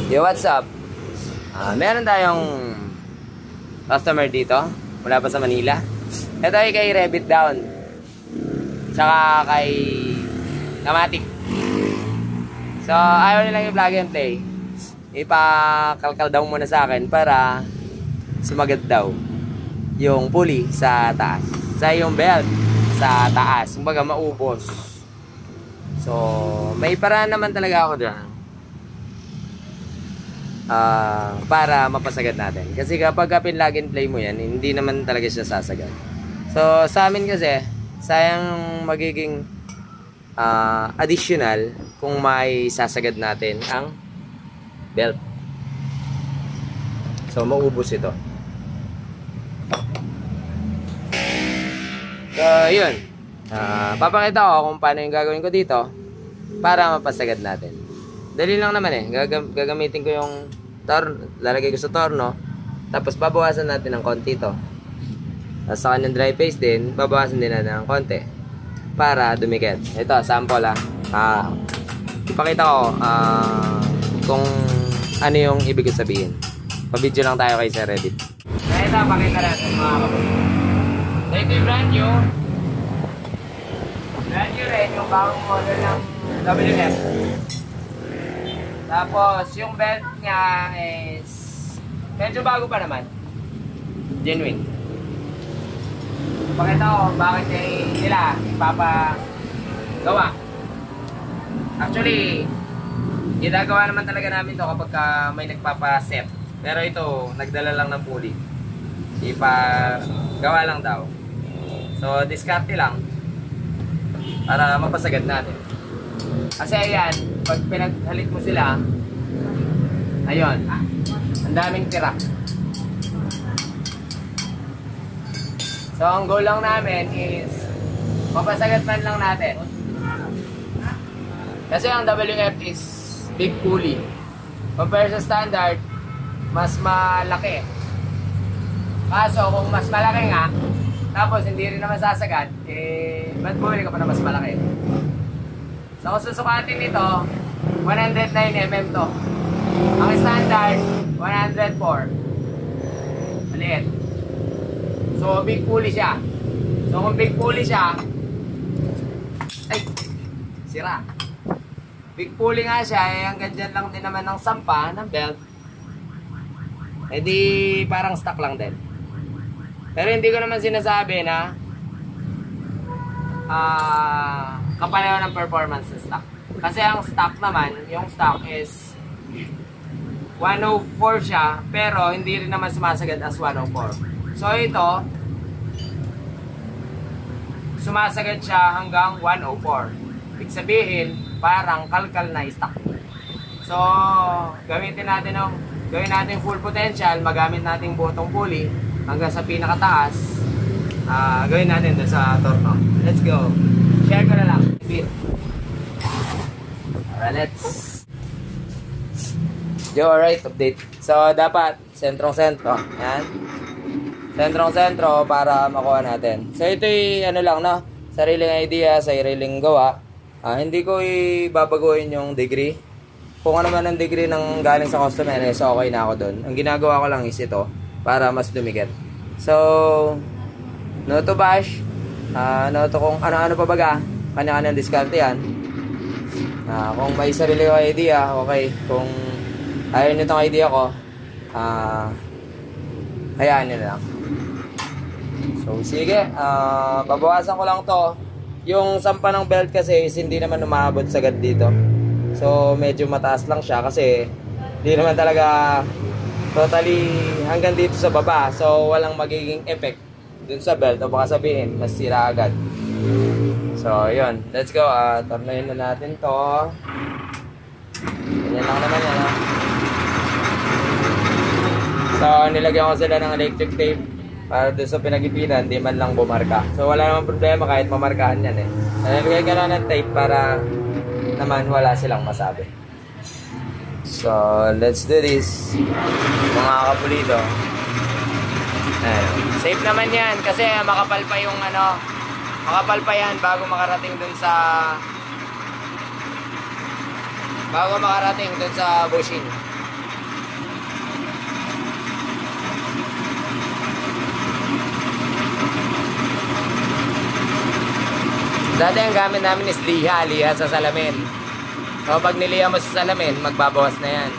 Yo, what's up? Meron tayong customer dito mula pa sa Manila. Ito ay kay Rabbit Down tsaka kay Kamatik. So ayaw nilang i-plug and play. Ipakalkal daw muna sa akin para sumagad daw yung pulley sa taas, sa yung belt sa taas, kumbaga maubos. So may paraan naman talaga ako dyan para mapasagad natin. Kasi kapag pinlug and play mo yan, hindi naman talaga siya sasagad. So sa amin kasi, sayang magiging additional kung may sasagad natin ang belt. So maubos ito. So yun, papakita ko kung paano yung gagawin ko dito para mapasagad natin. Dali lang naman eh. Gagamitin ko yung lalagay ko sa torno, tapos babawasan natin ng konti to. Tapos sa kanyang dry paste din, babawasan din natin ng konti para dumikit. Ito, sample ipakita ko kung ano yung ibig sabihin. Pa-video lang tayo kay Sir Reddit. Ito, pakita natin mga kapatid. Ito yung brand new. Brand new rin yung bagong model ng WF. Tapos, yung belt niya is medyo bago pa naman. Genuine. Pakita ko bakit nila ipapagawa. Actually, ginagawa naman talaga namin to kapag may nagpapaset. Pero ito, nagdala lang ng pulley. Ipagawa lang daw. So, diskarte lang para mapasagad natin. Kasi ayan, pag pinaghalit mo sila, ayun, ang daming tira. So ang goal lang namin is mapasagad man lang natin. Kasi ang WF is big pulley. Compare sa standard, mas malaki. Kaso kung mas malaki nga, tapos hindi rin naman sasagad, ba't bumili ka pa na mas malaki? So kung susukatin nito, 109mm to. Ang standard, 104. Maliit. So big pulley siya. So kung big pulley siya, ay, sira. Big pulley nga siya, hanggang dyan lang din naman ng sampa, ng belt. Eh di parang stock lang din. Pero hindi ko naman sinasabi na kapareho ng performance ng stock. Kasi ang stock naman, yung stock is 104 siya, pero hindi rin naman sumasagad as 104. So ito, sumasagad siya hanggang 104. Ibig sabihin, parang kalkal na stock. So, gawin natin full potential, magamit natin botong pulley hanggang sa pinakataas. Gawin natin doon sa torno. Let's go. Share ko na lang. Alright, let's. Yo, alright, update. So, dapat sentrong-sentro. Yan. Sentrong-sentro para makuha natin. So, ito yung ano lang, no? Sariling idea, sariling gawa. Hindi ko ibabaguhin yung degree. Kung ano man ang degree ng galing sa customer, so okay na ako doon. Ang ginagawa ko lang is ito para mas dumikit. So, no to bash. No to kung ano-ano pa baga. Kanya-kanyang diskarte yan. Kung may sarili ko idea, okay. Kung ayaw nyo itong idea ko, hayaan nyo lang. So, sige. Babawasan ko lang to. Yung sampa ng belt kasi is hindi naman umabot sagad dito. So, medyo mataas lang siya kasi hindi naman talaga totally hanggang dito sa baba. So, walang magiging effect dun sa belt o baka sabihin, masira agad. So, yun. Let's go. Tornayin na natin to. Ganyan lang naman yan. So, nilagyan ko sila ng electric tape para doon sa pinagipitan, di man lang bumarka. So, wala namang problema kahit mamarkahan yan eh. Nilagyan ko na ng tape para naman wala silang masabi. So, let's do this. Mga kapulido. Safe naman yan kasi makapal pa yung makapal pa yan bago makarating dun sa bushing. Dati ang gamit namin is liha sa salamin. So pag niliha mo sa salamin, magbabawas na yan.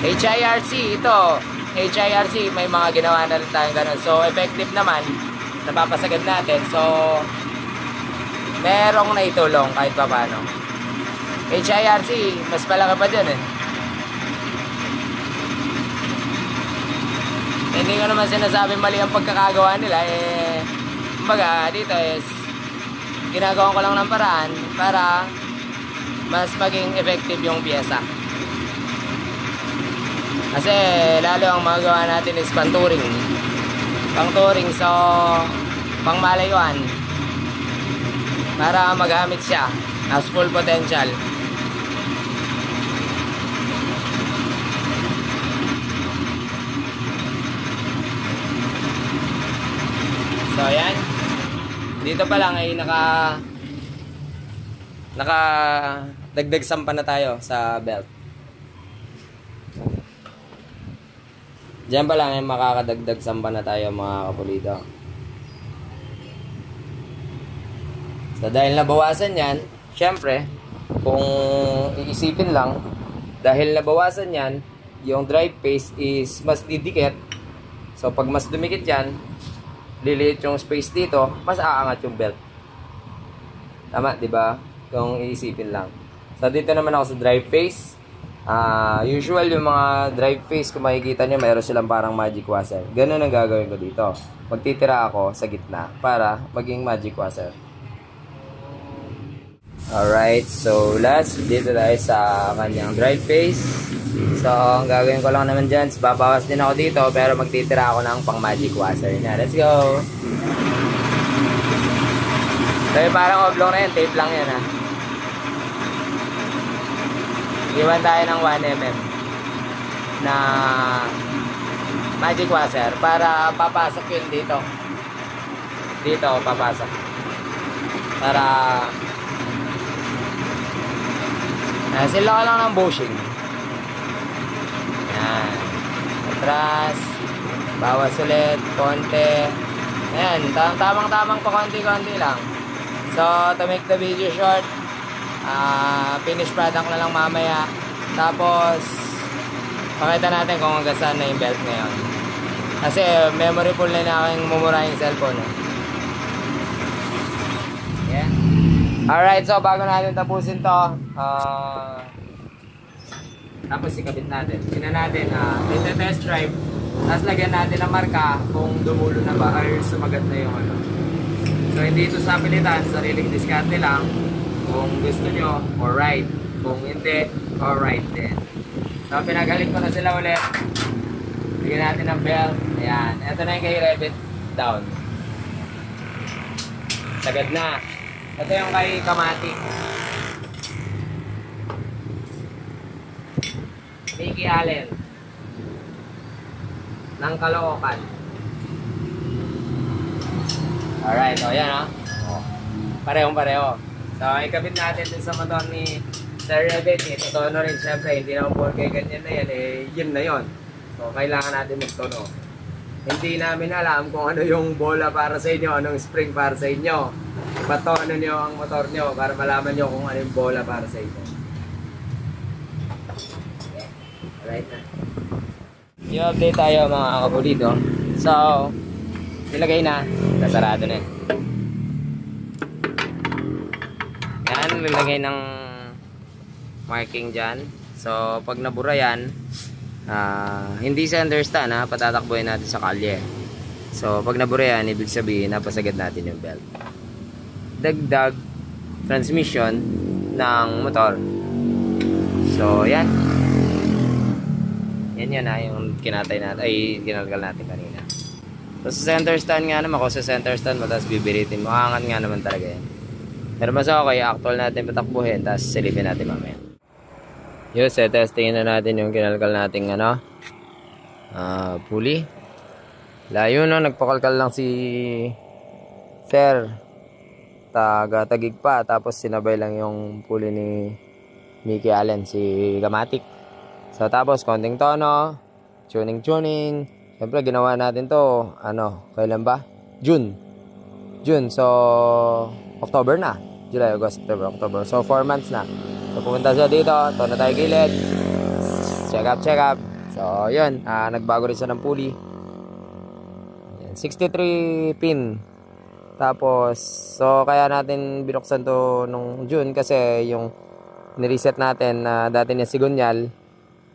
HIRC, ito. HIRC, may mga ginawa na rin tayong ganun. So effective naman, napapasagad natin. So merong naitulong kahit pa paano. HIRC, mas malaki pa dyan eh. Hindi ko naman sinasabi mali ang pagkakagawa nila eh. Kumbaga dito is ginagawa ko lang ng paraan para mas maging effective yung pyesa. Kasi lalo ang magawa natin is pang-touring. Pang-touring, so pang-malayuan. Para magamit siya as full potential. So ayan, dito pa lang ay naka dagdag sampa na tayo sa belt. Diyan pa lang ay makakadagdag sampa na tayo mga kapulido. So dahil nabawasan yan, syempre kung iisipin lang, dahil nabawasan yan, yung drive phase is mas didikit. So pag mas dumikit yan, liliit yung space dito, mas aangat yung belt. Tama, di ba? Kung iisipin lang. So dito naman ako sa drive phase. Usual yung mga drive phase, kung makikita nyo, mayroon silang parang magic washer. Ganun ang gagawin ko dito. Magtitira ako sa gitna para maging magic washer. Alright, so last, dito tayo sa kanyang drive phase. So, ang gagawin ko lang naman dyan, babawas din ako dito, pero magtitira ako ng pang magic washer na. Let's go! So, parang oblong na yan, tape lang yan ha. Iwan tayo ng 1mm na magic washer para papasok yun dito. Dito, papasok. Para sila ka lang ng bushing. Yan. Atras. Bawas ulit. Konti. Ayan. Tamang-tamang pa konti-konti lang. So, to make the video short, finished product na lang mamaya. Tapos, pakita natin kung hanggang saan na yung belt ngayon. Kasi, memory full na aking mumura yung cellphone. Yeah. Alright, so bago natin tapusin to, tapos ikabit natin. Tingnan natin, ito test drive. Tapos lagyan natin ng marka kung dumulo na ba or sumagat na yung ano. So hindi ito sa pilitan, sariling diskarte lang. Kung gusto nyo, alright. Kung hindi, alright din. So pinagalit ko na sila ulit. Lagyan natin ng belt. Ayan, ito na yung kay Revit down. Sagad na. Ito yung kay Kamatik. Mickey Allen ng Caloocan. Alright, o yan o. Parehong pareho. So, ikabit natin dun sa motor ni Sir Revit. Itotono rin syempre. Hindi naman porke ganyan na yan. Eh, yun na yun. So, kailangan natin magtono. Hindi namin alam kung ano yung bola para sa inyo, anong spring para sa inyo. Patono nyo ang motor nyo para malaman nyo kung ano yung bola para sa inyo. Okay. Alright na. I-update tayo mga kabulito. So, nilagay na. Nasarado na. Yan, nilagay ng marking dyan. So, pag nabura yan, hindi sa understand ha, patatakbuhin natin sa kalye. So pag nabura yan, ibig sabihin napasagad natin yung belt. Dagdag transmission ng motor. So yan. Yan ha, yung kinatay natin, ay kinalgal natin kanina. So sa center stand nga naman, kung sa center stand mo tapos bibiritin mo, angan nga naman talaga yan. Pero mas okay, actual natin patakbuhin, tapos silipin natin mamaya. Yun, testingin na natin yung kinalkal nating pulley. Layo no, nagpakalkal lang si Sir. Taga-tagig pa, tapos sinabay lang yung pulley ni Mickey Allen, si Kamatik. So tapos konting tono, tuning. Siyempre ginawa natin to, kailan ba? June. So, October na. July, August, September, October. So, 4 months na. So, pumunta siya dito. Ito na tayo gilid. Check up. So, yun. Nagbago rin siya ng pulley. 63 pin. Tapos, so, kaya natin binuksan to nung June kasi yung nireset natin na dati niya sigunyal.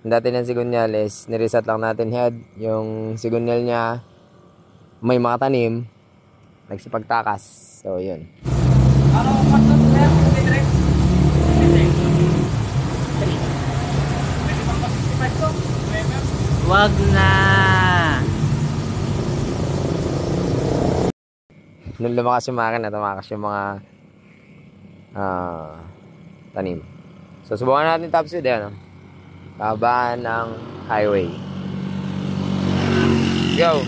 Dati niya sigunyal is nireset lang natin head. Yung sigunyal niya may mga tanim. Nagsipagtakas. So, yun. Wag na. Nung lumakas yung makina, tumakas yung mga tanim. So, subukan natin top speed. Ano? Kabaan ng highway. Go!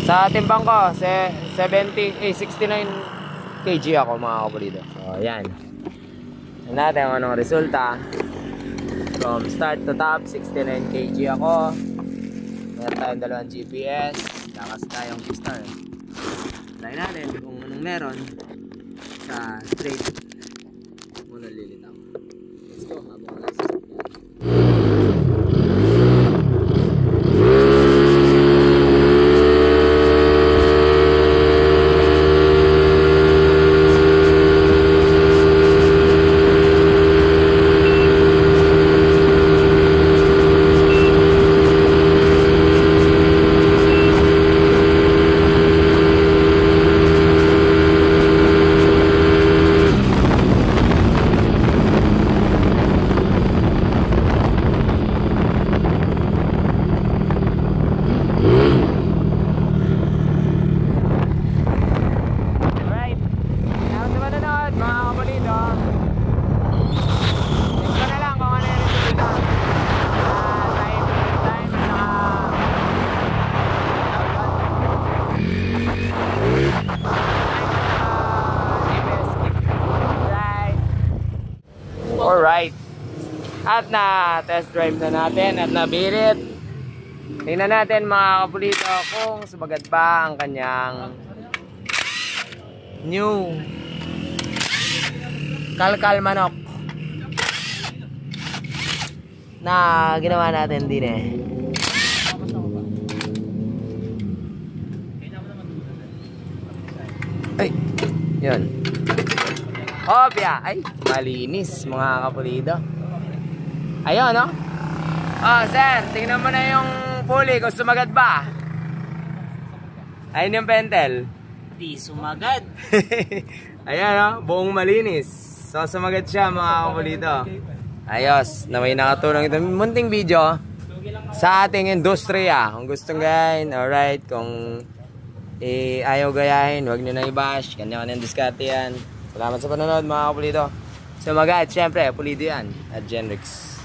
Sa timbang ko, 69 kg ako mga kapulido. So, ayan. Tignan natin kung anong resulta. From start to top, 69 kg ako. Meron tayong dalawang GPS. Lakas tayong star. Try natin kung anong meron sa straight. Muna lilitaw. Let's go, habang wala sa Alright. At na test drive na natin at nabirit. Tingnan natin mga kapulito kung sumagat ba ang kanyang new kalkal manok na ginawa natin din eh. Ay, yun. Hopya, ay, malinis mga kapulido. Ayun, no? Oh, sir, tingnan mo na yung pulley kung sumagat ba. Ayun yung pentel. Di sumagat. Ayan, no? Buong malinis. So, sumagat siya mga kapulido. Ayos, na may nakatulong ito. Munting video sa ating industriya. Kung gustong gayahin, alright. Kung ayaw gayahin, huwag nyo na i-bash. Kanya-kanyang diskarte yan. Salamat sa panonood mga kapulido. Sumagat, syempre, pulido yan. At Genrix.